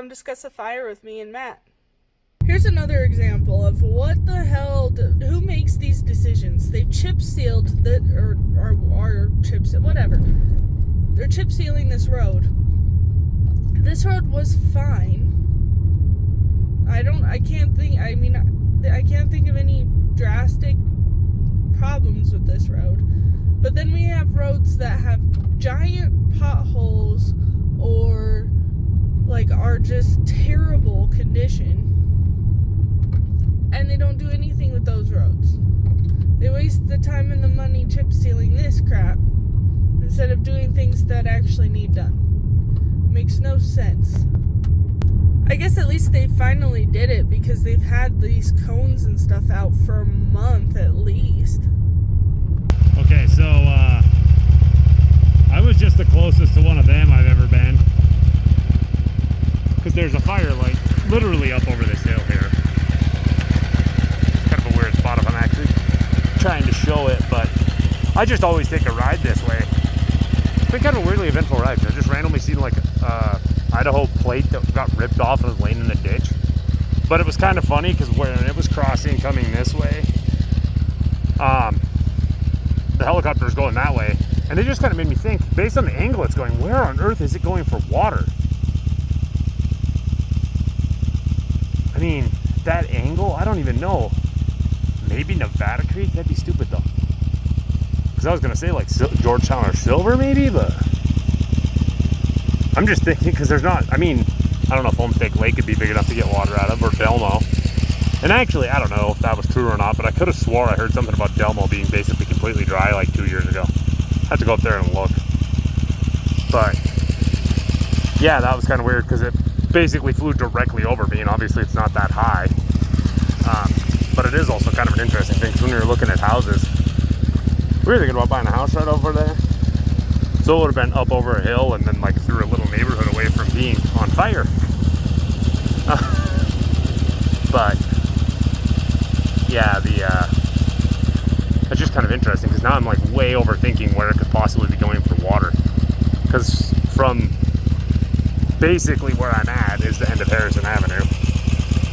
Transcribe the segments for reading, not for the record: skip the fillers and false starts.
come discuss a fire with me and Matt. Here's another example of what the hell, who makes these decisions? They chip sealed, or chips, whatever. They're chip sealing this road. This road was fine. I can't think of any drastic problems with this road. But then we have roads that have giant potholes or are just terrible condition. And they don't do anything with those roads. They waste the time and the money chip sealing this crap instead of doing things that actually need done. Makes no sense. I guess at least they finally did it because they've had these cones and stuff out for a month at least. Okay, so I was just the closest to one of them I've ever been. Because there's a fire like literally up over this hill here. Kind of a weird spot if I'm actually trying to show it, but I just always take a ride this way. It's been kind of a weirdly eventful ride. I just randomly seen like Idaho plate that got ripped off and was laying in the ditch. But it was kind of funny because when it was crossing coming this way, the helicopter is going that way, and it just kind of made me think, based on the angle it's going, where on earth is it going for water? I mean, that angle, I don't even know. Maybe Nevada Creek? That'd be stupid though. Because I was going to say like Georgetown or Silver maybe, but I'm just thinking because there's not, I don't know if Homestake Lake could be big enough to get water out of, or Delmo. And actually, I don't know if that was true or not, but I could have swore I heard something about Delmo being basically completely dry like 2 years ago. I had to go up there and look. But yeah, that was kind of weird because it basically flew directly over me, and obviously it's not that high. But it is also kind of an interesting thing because when you're looking at houses, we were thinking about buying a house right over there. So it would have been up over a hill and then like through a little neighborhood away from being on fire. But yeah, that's just kind of interesting because now I'm like way overthinking where it could possibly be going for water. Because from basically where I'm at is the end of Harrison Avenue.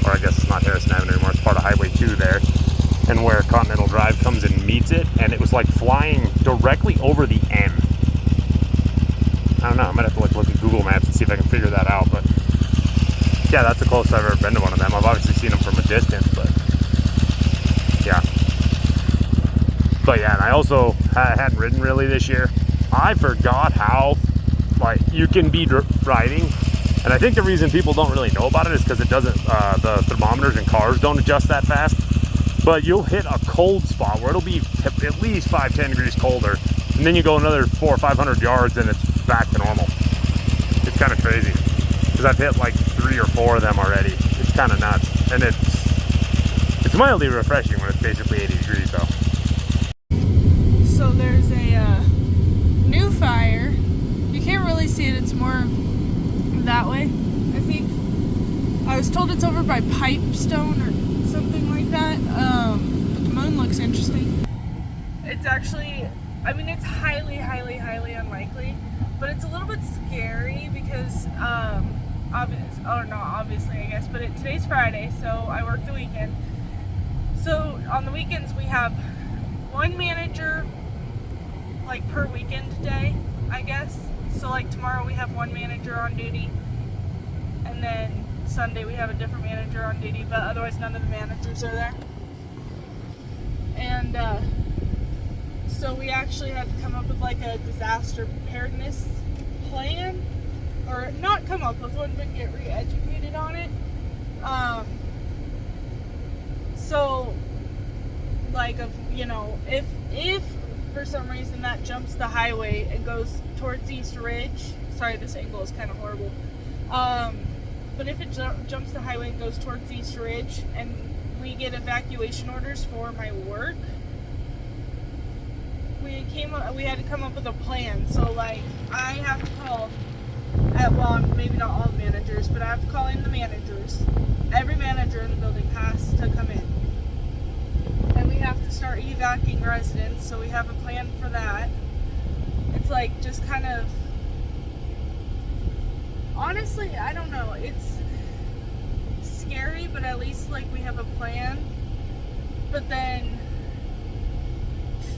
Or I guess it's not Harrison Avenue anymore, it's part of Highway 2 there. And where Continental Drive comes and meets it, and it was like flying directly over the end. I don't know, I might have to like look at Google Maps and see if I can figure that out, but yeah, that's the closest I've ever been to one of them. I've obviously seen them from a distance, but yeah. But yeah, and I also hadn't ridden really this year. I forgot how like you can be riding, and I think the reason people don't really know about it is because it doesn't, the thermometers in cars don't adjust that fast. But you'll hit a cold spot where it'll be at least 5-10 degrees colder, and then you go another 400 or 500 yards and it's back to normal. It's kind of crazy because I've hit like 3 or 4 of them already. It's kind of nuts, and it's mildly refreshing when it's basically 80 degrees though. So there's a new fire. You can't really see it, it's more that way, I think. I was told it's over by Pipestone or something like that. But the moon looks interesting. It's actually, it's highly, highly, highly unlikely, but it's a little bit scary because, obviously, I guess, but today's Friday, so I work the weekend. So on the weekends we have one manager, like per weekend day, I guess. So like tomorrow we have one manager on duty, and then Sunday we have a different manager on duty, but otherwise none of the managers are there. And so we actually had to come up with like a disaster preparedness plan, or not come up with one, but get re-educated on it. So like if for some reason that jumps the highway and goes towards East Ridge, sorry, this angle is kind of horrible. But if it jumps the highway and goes towards East Ridge and we get evacuation orders for my work, we had to come up with a plan. So like I have to call maybe not all the managers, but I have to call in the managers. Every manager in the building has to come in. And we have to start evacuating residents, so we have a plan for that. It's like just kind of honestly, I don't know. It's scary, but at least like we have a plan. But then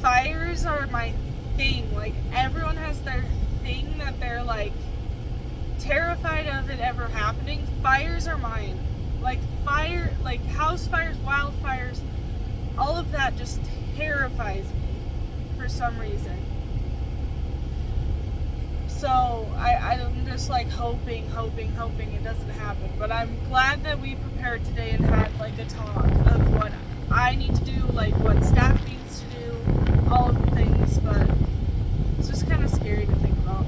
fires are my thing. Like everyone has their thing that they're like terrified of it ever happening. Fires are mine. Like fire, like house fires, wildfires, all of that just terrifies me for some reason. So I'm just like hoping it doesn't happen. But I'm glad that we prepared today and had like a talk of what I need to do, like what staff needs to do, all of the things. But it's just kind of scary to think about.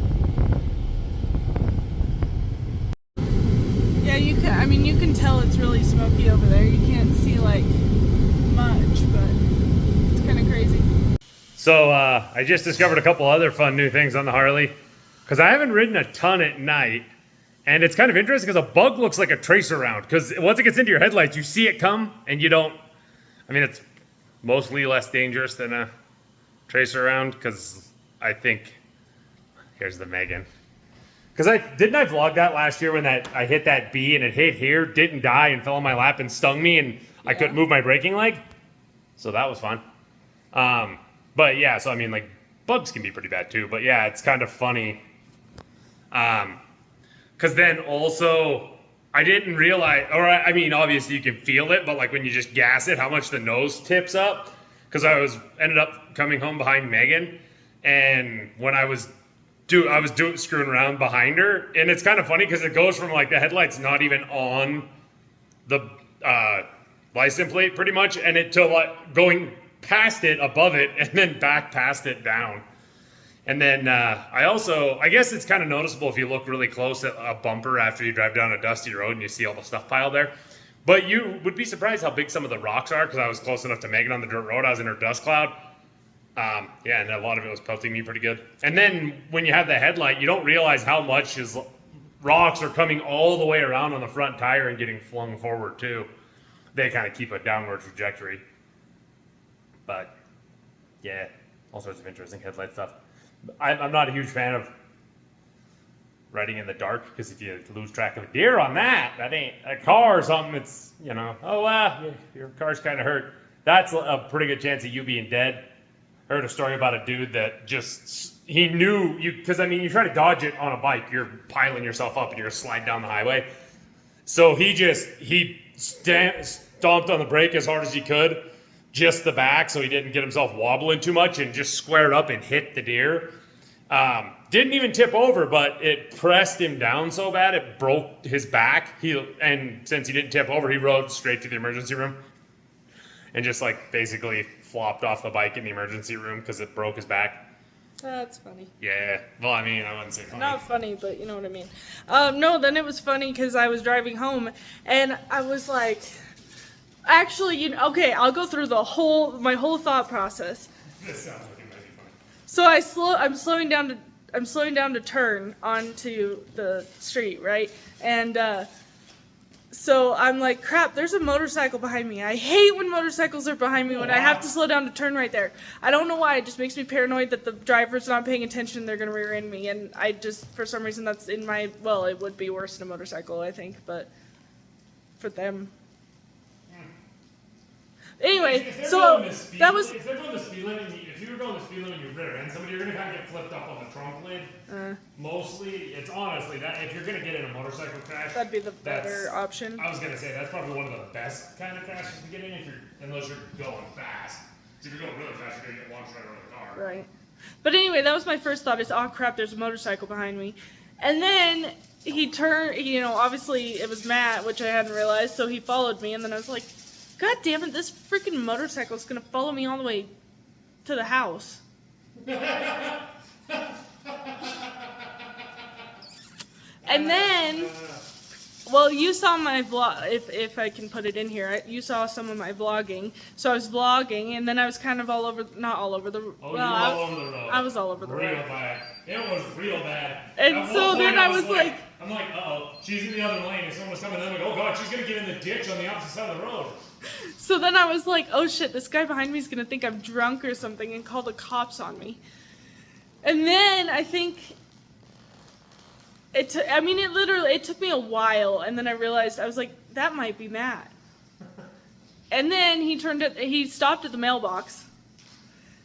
Yeah, you can. I mean, you can tell it's really smoky over there. You can't see like much, but it's kind of crazy. So I just discovered a couple other fun new things on the Harley, because I haven't ridden a ton at night, and it's kind of interesting because a bug looks like a tracer round, because once it gets into your headlights, you see it come, and you don't. I mean, it's mostly less dangerous than a tracer round, because I think here's the Megan. Because I vlog that last year when I hit that bee and it hit here, didn't die, and fell on my lap and stung me, and I couldn't move my braking leg. So that was fun. But yeah, so I mean, like, bugs can be pretty bad too. But yeah, it's kind of funny. Because then also, I didn't realize, or I mean, obviously you can feel it, but like when you just gas it, how much the nose tips up. Because I ended up coming home behind Megan, and when I was screwing around behind her, and it's kind of funny because it goes from like the headlights not even on the license plate pretty much, and it to like going past it, above it, and then back past it down. And then I guess it's kind of noticeable if you look really close at a bumper after you drive down a dusty road and you see all the stuff piled there. But you would be surprised how big some of the rocks are, because I was close enough to Megan on the dirt road. I was in her dust cloud. Yeah, and a lot of it was pelting me pretty good. And then when you have the headlight, you don't realize how much rocks are coming all the way around on the front tire and getting flung forward too. They kind of keep a downward trajectory. But yeah, all sorts of interesting headlight stuff. I'm not a huge fan of riding in the dark, because if you lose track of a deer on that ain't a car or something. It's, your car's kind of hurt. That's a pretty good chance of you being dead. Heard a story about a dude that he knew you, because I mean, you try to dodge it on a bike, you're piling yourself up and you're gonna slide down the highway. So he stomped on the brake as hard as he could, just the back, so he didn't get himself wobbling too much, and just squared up and hit the deer. Didn't even tip over, but it pressed him down so bad it broke his back. And since he didn't tip over, he rode straight to the emergency room and just like basically flopped off the bike in the emergency room because it broke his back. That's funny. Yeah. Well, I mean, I wouldn't say funny. Not funny, but you know what I mean. No, then it was funny because I was driving home and I was like, actually, okay, I'll go through my whole thought process. This sounds like it might be funny. So I'm slowing down to turn onto the street, right? And so I'm like, crap, there's a motorcycle behind me. I hate when motorcycles are behind me when I have to slow down to turn right there. I don't know why, it just makes me paranoid that the driver's not paying attention, they're gonna rear end me. And I just, for some reason, that's in my, well, it would be worse than a motorcycle, I think, but for them. Anyway, so that was. If they're going the speed limit, if you were going the speed limit and you rear end somebody, you're gonna kind of get flipped up on the trunk lid. Mostly, it's honestly that if you're gonna get in a motorcycle crash, That'd be the better option. I was gonna say that's probably one of the best kind of crashes to get in unless you're going fast. So if you're going really fast, you're gonna get launched right over the car. Right. But anyway, that was my first thought: is oh crap, there's a motorcycle behind me, and then he turned. Obviously it was Matt, which I hadn't realized, so he followed me, and then I was like, God damn it, this freaking motorcycle is going to follow me all the way to the house. And then, well, you saw my vlog, if I can put it in here, you saw some of my vlogging. So I was vlogging, and then I was kind of not all over the road. Oh, well, all over the road. I was all over the road. Real bad. It was real bad. And so then I was like, I'm like, uh-oh, she's in the other lane, and someone was coming, and I'm like, oh God, she's going to get in the ditch on the opposite side of the road. So then I was like, oh shit, this guy behind me is going to think I'm drunk or something and call the cops on me. And then I think It took me a while, and then I realized, I was like, that might be Matt. And then he stopped at the mailbox.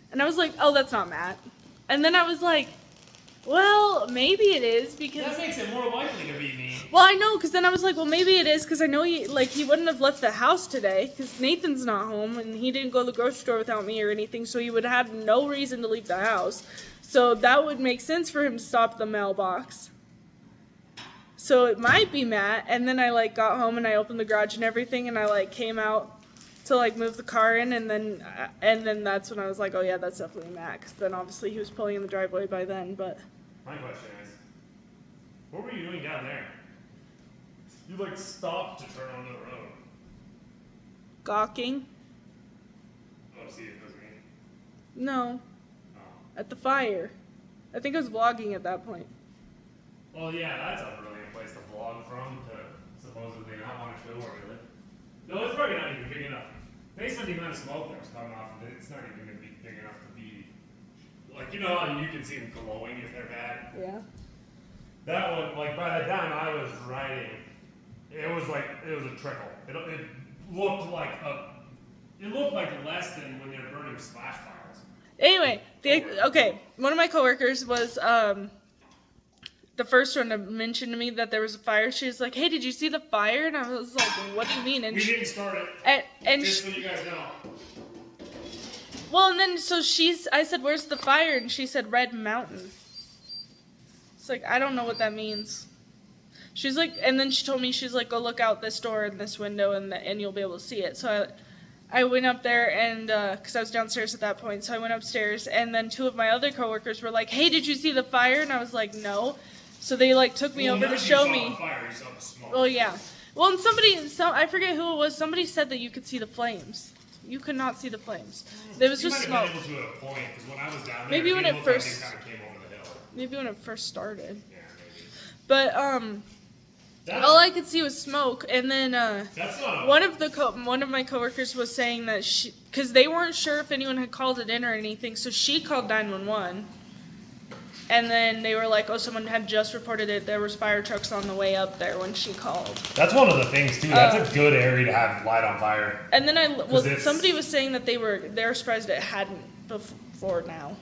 And I was like, oh, that's not Matt. And then I was like, well, maybe it is because... That makes it more likely to be me. Well, I know, because then I was like, well, maybe it is because I know he wouldn't have left the house today because Nathan's not home and he didn't go to the grocery store without me or anything, so he would have had no reason to leave the house. So that would make sense for him to stop at the mailbox. So it might be Matt. And then I like got home and I opened the garage and everything and I like came out to like move the car in, and then that's when I was like, oh yeah, that's definitely Matt, because then obviously he was pulling in the driveway by then. But my question is, what were you doing down there? You like stopped to turn onto the road. Gawking? Oh, see if it was me. No. Oh. At the fire. I think I was vlogging at that point. Well, yeah, that's a brilliant place to vlog from, to supposedly not want to show where we live. No, it's probably not even big enough. Based on the amount of smoke that was coming off of it, it's not even going to be big enough to be, like, you know how you can see them glowing if they're bad? Yeah. That one, like, by the time I was riding, it was a trickle. It looked like less than when they're burning splash piles. Anyway, one of my coworkers was, the first one to mention to me that there was a fire. She was like, hey, did you see the fire? And I was like, what do you mean? And we didn't start it. Just so you guys know. Well, and then I said, where's the fire? And she said, Red Mountain. It's like, I don't know what that means. She's like, and then she told me, she's like, go look out this door and this window and you'll be able to see it. So I went up there and, cause I was downstairs at that point. So I went upstairs and then two of my other coworkers were like, hey, did you see the fire? And I was like, no. So they like took me over to show me. The fire, you saw the smoke. Oh yeah. Well, and I forget who it was. Somebody said that you could see the flames. You could not see the flames. There was just smoke. Able to a point, because when I was down there, maybe when it first kind of came over the hill. Maybe when it first started. Yeah, maybe. But all I could see was smoke, and then one of my coworkers was saying that because they weren't sure if anyone had called it in or anything, so she called 911. And then they were like, oh, someone had just reported it. There was fire trucks on the way up there when she called. That's one of the things, too. That's a good area to have light on fire. And then somebody was saying that they were surprised it hadn't before now.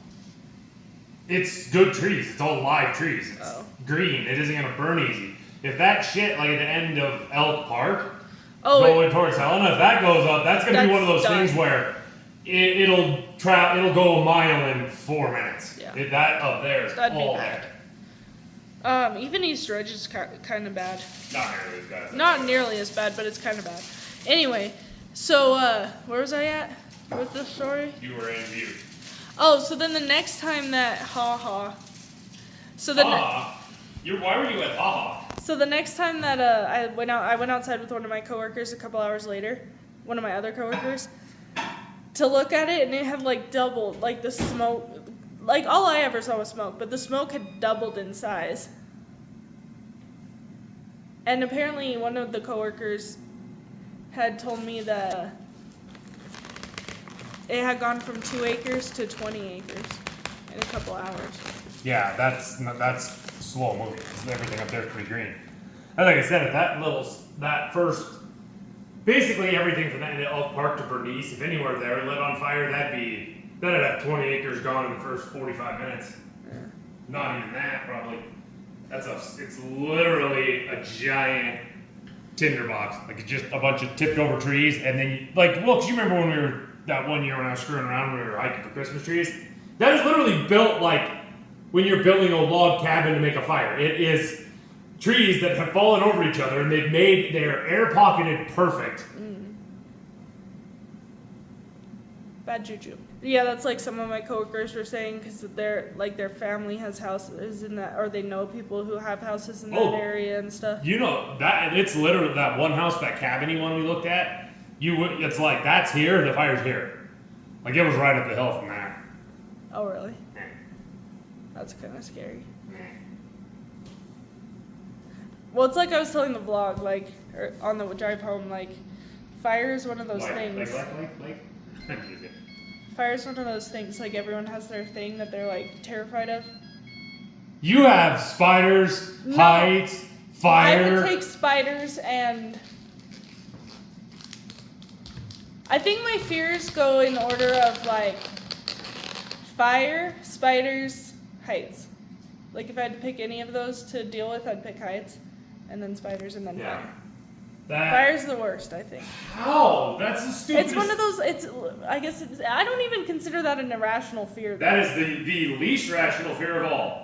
It's good trees. It's all live trees. It's green. It isn't going to burn easy. If that shit, like at the end of Elk Park, going towards Helena, if that goes up, that's going to be one of those things where it'll go a mile in 4 minutes. Yeah. That up there is all there. Even East Ridge is kind of bad. Not nearly as bad. Not nearly as bad, but it's kind of bad. Anyway, so where was I at with this story? You were in Butte. Oh, so then the next time that So then why were you at So the next time that I went outside with one of my coworkers a couple hours later, one of my other coworkers, to look at it, and it had like doubled, like the smoke. Like, all I ever saw was smoke, but the smoke had doubled in size. And apparently one of the coworkers had told me that it had gone from 2 acres to 20 acres in a couple hours. Yeah, that's slow moving. Everything up there is pretty green. And like I said, if basically everything from that end of Elk Park to Bernice, if anywhere there lit on fire, that'd have 20 acres gone in the first 45 minutes. Yeah. Not even that, probably. It's literally a giant tinderbox. Like, it's just a bunch of tipped over trees, and then, cause you remember when we were, that one year when I was screwing around when we were hiking for Christmas trees? That is literally built like when you're building a log cabin to make a fire. It is trees that have fallen over each other, and they're air-pocketed perfect. Bad juju. Yeah, that's like some of my coworkers were saying, because their family has houses in that, or they know people who have houses in that area and stuff. You know that it's literally that one house, that cabiny one we looked at. It's like that's here, the fire's here. Like it was right up the hill from there. Oh really? That's kind of scary. Well, it's like I was telling the vlog, or on the drive home, fire is one of those things. Fire is one of those things, everyone has their thing that they're, terrified of. You have spiders, No. heights, fire. I would take spiders and... I think my fears go in order of, like, fire, spiders, heights. Like, if I had to pick any of those to deal with, I'd pick heights, and then spiders, and then Yeah. fire. That, Fire's the worst, I think. how? That's the stupidest. It's one of those, I don't even consider that an irrational fear. That is the least rational fear of all.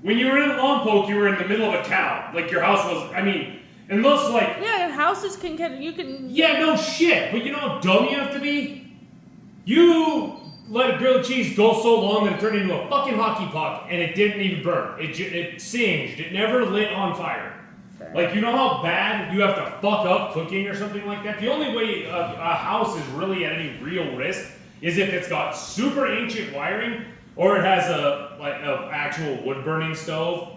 When you were in Lompoc, you were in the middle of a town. Like, your house was, I mean, unless, like... Yeah, and houses can get, you can... Yeah, no shit. But you know how dumb you have to be? You let grilled cheese go so long that it turned into a fucking hockey puck, and it didn't even burn. It singed. It never lit on fire. Fair. Like, you know how bad you have to fuck up cooking or something like that? The only way a house is really at any real risk is if it's got super ancient wiring, or it has a actual wood burning stove,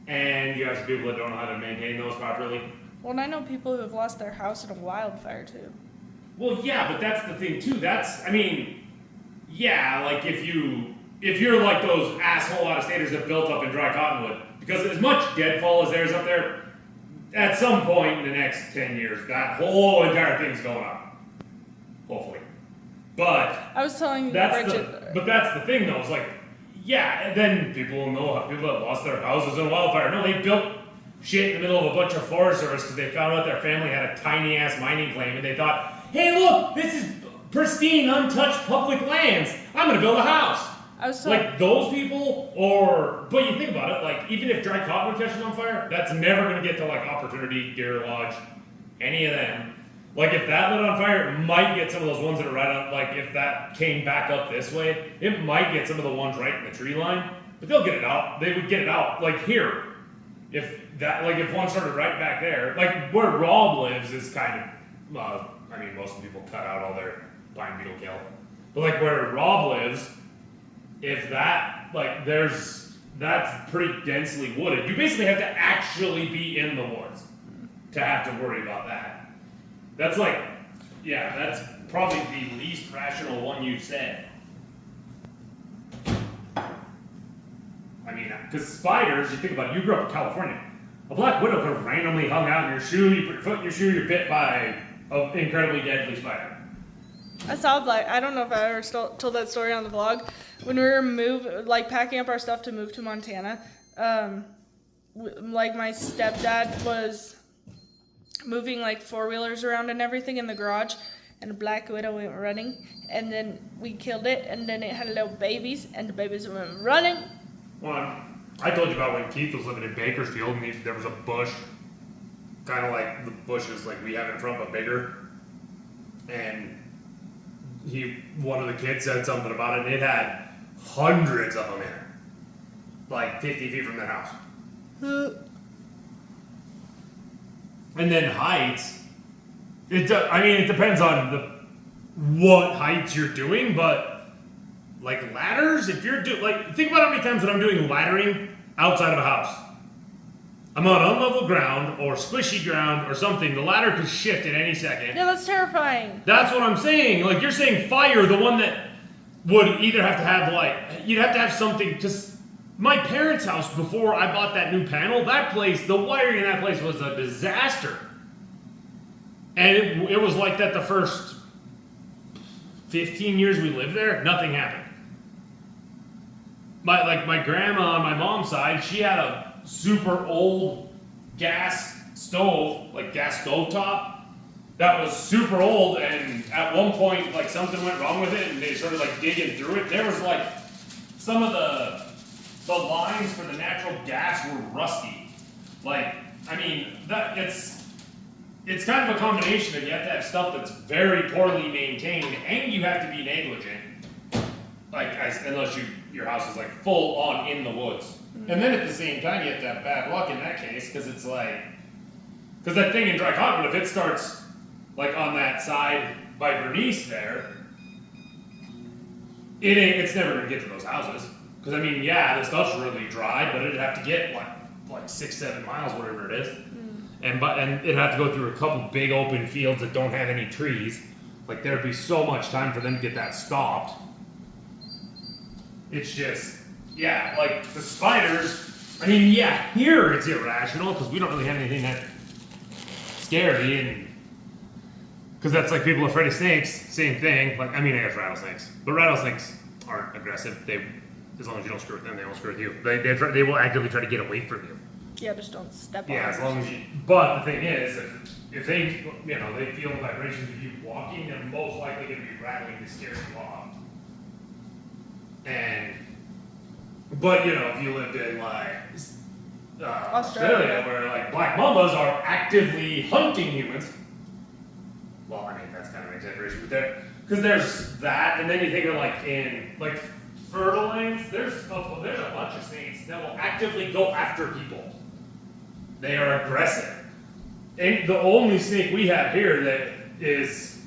and you have some people that don't know how to maintain those properly. Well, and I know people who have lost their house in a wildfire, too. Well, yeah, but that's the thing too. That's, I mean, yeah, like if you're like those asshole out-of-staters that built up in Dry Cottonwood, because as much deadfall as there is up there, at some point in the next 10 years, that whole entire thing's going up. Hopefully. But I was telling that's Bridget... the thing though, it's like, yeah, and then people will know how people that lost their houses in a wildfire. No, they built shit in the middle of a bunch of Forest Service because they found out their family had a tiny ass mining claim and they thought, hey look, this is pristine, untouched public lands. I'm gonna build a house. I was telling... Like those people, but you think about it, like even if Dry Cottonwood catches on fire, that's never gonna get to like Opportunity, Deer Lodge, any of them. Like if that lit on fire, it might get some of those ones that are right on, like if that came back up this way, it might get some of the ones right in the tree line, but they'll get it out. They would get it out, like here. If one started right back there, like where Rob lives is kind of, I mean most of the people cut out all their pine beetle kill. But like where Rob lives, if that, like that's pretty densely wooded. You basically have to actually be in the woods to have to worry about that. That's like, yeah, that's probably the least rational one you've said. I mean, because spiders, you think about it, you grew up in California. A black widow could have randomly hung out in your shoe, you put your foot in your shoe, you're bit by an incredibly deadly spider. I saw, like, I don't know if I ever told that story on the vlog. When we were packing up our stuff to move to Montana, like my stepdad was moving like four-wheelers around and everything in the garage, and a black widow went running, and then we killed it, and then it had little babies, and the babies went running. Well, I told you about when Keith was living in Bakersfield, and there was a bush, kind of like the bushes like we have in front, but bigger, and one of the kids said something about it, and it had hundreds of them in it, like 50 feet from their house. And then heights, it depends on what heights you're doing, but like ladders, if you're think about how many times that I'm doing laddering outside of a house. I'm on unlevel ground or squishy ground or something. The ladder could shift at any second. Yeah, that's terrifying. That's what I'm saying. Like you're saying fire, the one that would either have to have you'd have to have something to... My parents' house, before I bought that new panel, that place, the wiring in that place was a disaster. And it was like that the first 15 years we lived there, nothing happened. My grandma on my mom's side, she had a super old gas stove, like gas stovetop, that was super old, and at one point, like something went wrong with it, and they started like digging through it. There was like some of the lines for the natural gas were rusty. Like, I mean, it's kind of a combination of you have to have stuff that's very poorly maintained, and you have to be negligent. Unless your house is like full on in the woods. Mm-hmm. And then at the same time, you have to have bad luck in that case, because it's like, because that thing in Dry Cottonwood, if it starts like on that side by Bernice there, it's never gonna get to those houses. Because I mean, yeah, the stuff's really dry, but it'd have to get like 6-7 miles, whatever it is, and it'd have to go through a couple big open fields that don't have any trees. Like there'd be so much time for them to get that stopped. It's just, yeah, like the spiders, I mean, yeah, here it's irrational because we don't really have anything that scary, and because that's like people afraid of snakes. Same thing. Like, I mean, I guess rattlesnakes, but rattlesnakes aren't aggressive. They, as long as you don't screw with them, they won't screw with you. They will actively try to get away from you. Yeah, just don't step on Yeah, it. as long as you. But the thing is, if they, you know, they feel the vibrations of you walking, they're most likely going to be rattling to scare you off. And, but you know, if you lived in like Australia, where like black mambas are actively hunting humans. Well, I mean that's kind of an exaggeration, but there, because there's that, and then you think of like in like fertile lands, there's a bunch of snakes that will actively go after people. They are aggressive. And the only snake we have here that is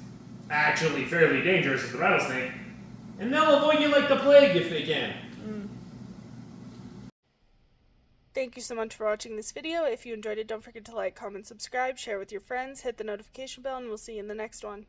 actually fairly dangerous is the rattlesnake. And they'll avoid you like the plague if they can. Thank you so much for watching this video. If you enjoyed it, don't forget to like, comment, subscribe, share with your friends, hit the notification bell, and we'll see you in the next one.